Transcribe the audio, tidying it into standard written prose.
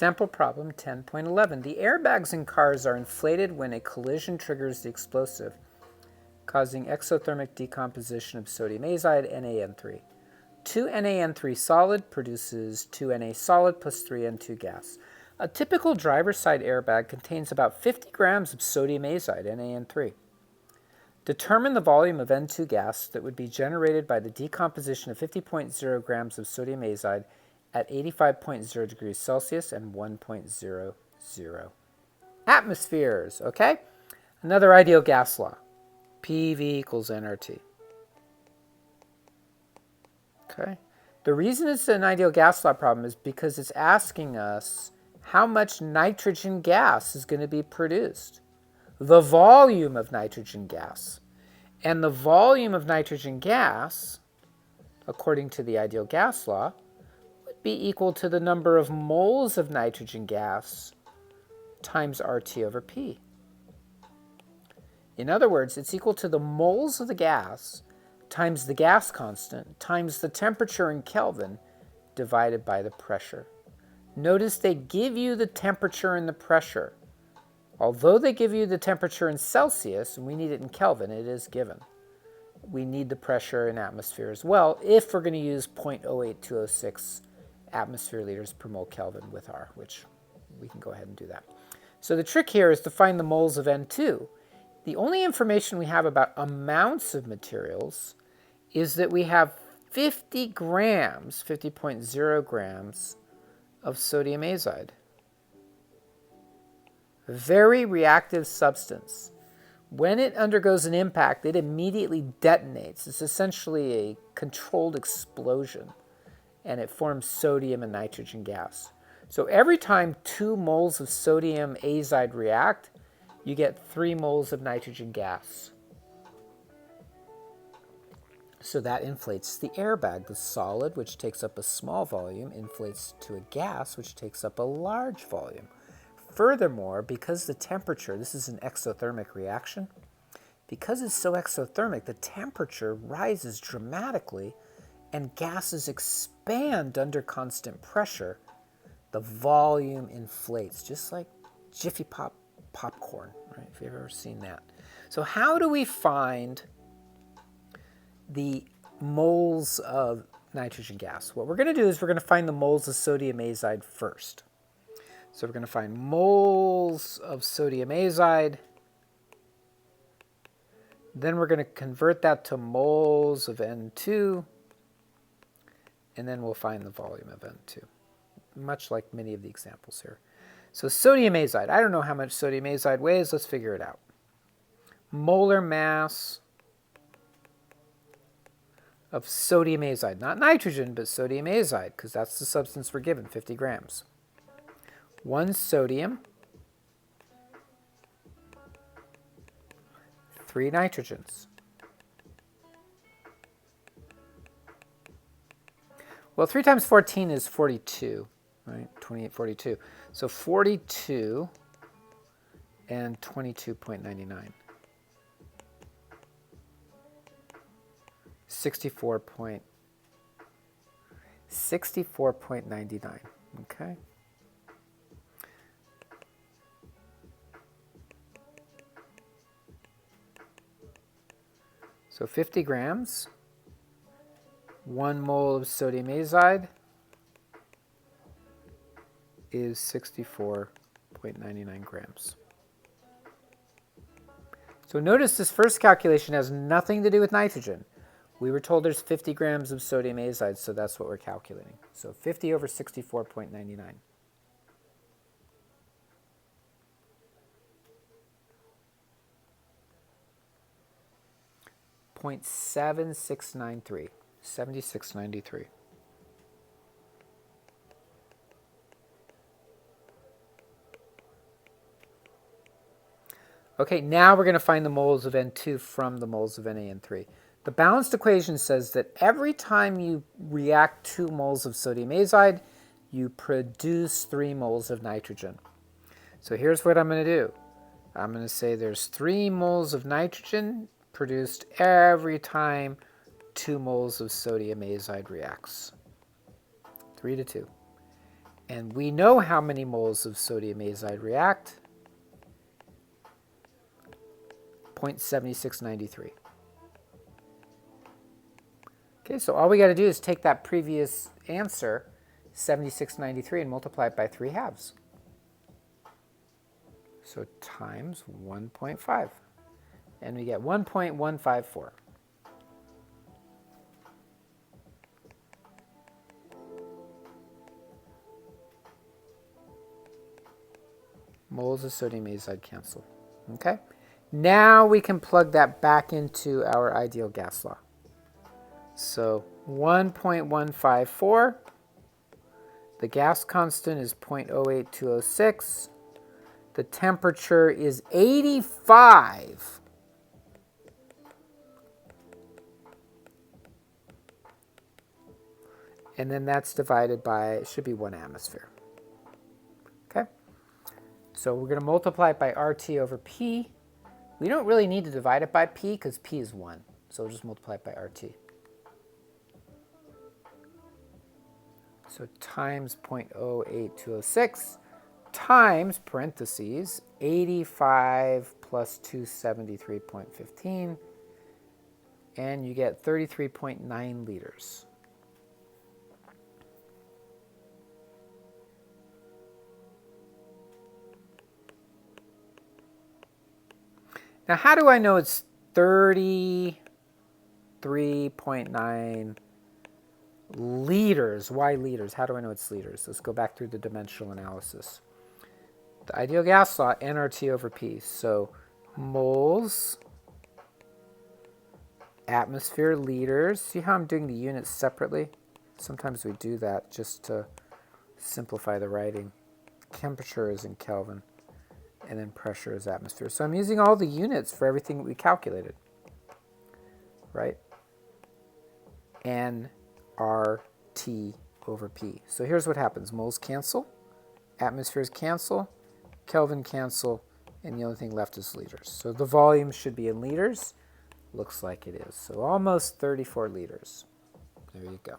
Sample problem 10.11. The airbags in cars are inflated when a collision triggers the explosive, causing exothermic decomposition of sodium azide, NaN3. 2NaN3 solid produces 2Na solid plus 3N2 gas. A typical driver's side airbag contains about 50 grams of sodium azide, NaN3. Determine the volume of N2 gas that would be generated by the decomposition of 50.0 grams of sodium azide at 85.0 degrees Celsius and 1.00 atmospheres, okay? Another ideal gas law, PV equals nRT. Okay. The reason it's an ideal gas law problem is because it's asking us how much nitrogen gas is going to be produced. The volume of nitrogen gas. And the volume of nitrogen gas, according to the ideal gas law, would be equal to the number of moles of nitrogen gas times RT over P. In other words, it's equal to the moles of the gas times the gas constant times the temperature in Kelvin divided by the pressure. Notice they give you the temperature and the pressure. Although they give you the temperature in Celsius, and we need it in Kelvin, it is given. We need the pressure in atmosphere as well if we're going to use 0.08206 atmosphere liters per mole Kelvin with R, which we can go ahead and do that. So the trick here is to find the moles of N2. The only information we have about amounts of materials is that we have 50 grams, 50.0 grams of sodium azide. A very reactive substance. When it undergoes an impact, it immediately detonates. It's essentially a controlled explosion, and it forms sodium and nitrogen gas. So every time 2 moles of sodium azide react, you get 3 moles of nitrogen gas. So that inflates the airbag. The solid, which takes up a small volume, inflates to a gas, which takes up a large volume. Furthermore, because the temperature, this is an exothermic reaction, because it's so exothermic, the temperature rises dramatically and gases expand under constant pressure. The volume inflates, just like Jiffy Pop popcorn, right? If you've ever seen that. So how do we find the moles of nitrogen gas? What we're going to do is we're going to find the moles of sodium azide first. So we're going to find moles of sodium azide. Then we're going to convert that to moles of N2. And then we'll find the volume of N2, much like many of the examples here. So sodium azide. I don't know how much sodium azide weighs. Let's figure it out. Molar mass of sodium azide. Not nitrogen, but sodium azide, because that's the substance we're given, 50 grams. 1 sodium, 3 nitrogens. Well, 3 times 14 is 42, right? 28, 42. So 42 and 22.99. 64.99, okay? So 50 grams, 1 mole of sodium azide is 64.99 grams. So notice this first calculation has nothing to do with nitrogen. We were told there's 50 grams of sodium azide, so that's what we're calculating. So 50 over 64.99. 0.7693, 7693. Okay, now we're going to find the moles of N2 from the moles of NaN3. The balanced equation says that every time you react 2 moles of sodium azide, you produce 3 moles of nitrogen. So here's what I'm going to do. I'm going to say there's 3 moles of nitrogen produced every time 2 moles of sodium azide reacts. 3 to 2. And we know how many moles of sodium azide react. 0.7693. Okay, so all we got to do is take that previous answer, 7693, and multiply it by 3/2. So times 1.5. And we get 1.154. Moles of sodium azide cancel. Okay? Now we can plug that back into our ideal gas law. So 1.154. The gas constant is 0.08206. The temperature is 85. And then that's divided by, it should be 1 atmosphere. Okay? So we're going to multiply it by RT over P. We don't really need to divide it by P because P is 1. So we'll just multiply it by RT. So times 0.08206 times, parentheses, 85 plus 273.15, and you get 33.9 liters. Now, how do I know it's 33.9 liters? Why liters? How do I know it's liters? Let's go back through the dimensional analysis. The ideal gas law, nRT over P. So moles, atmosphere, liters. See how I'm doing the units separately? Sometimes we do that just to simplify the writing. Temperature is in Kelvin, and then pressure is atmosphere. So I'm using all the units for everything that we calculated, right? nRT over P. So here's what happens. Moles cancel, atmospheres cancel, Kelvin cancel, and the only thing left is liters. So the volume should be in liters. Looks like it is. So almost 34 liters. There you go.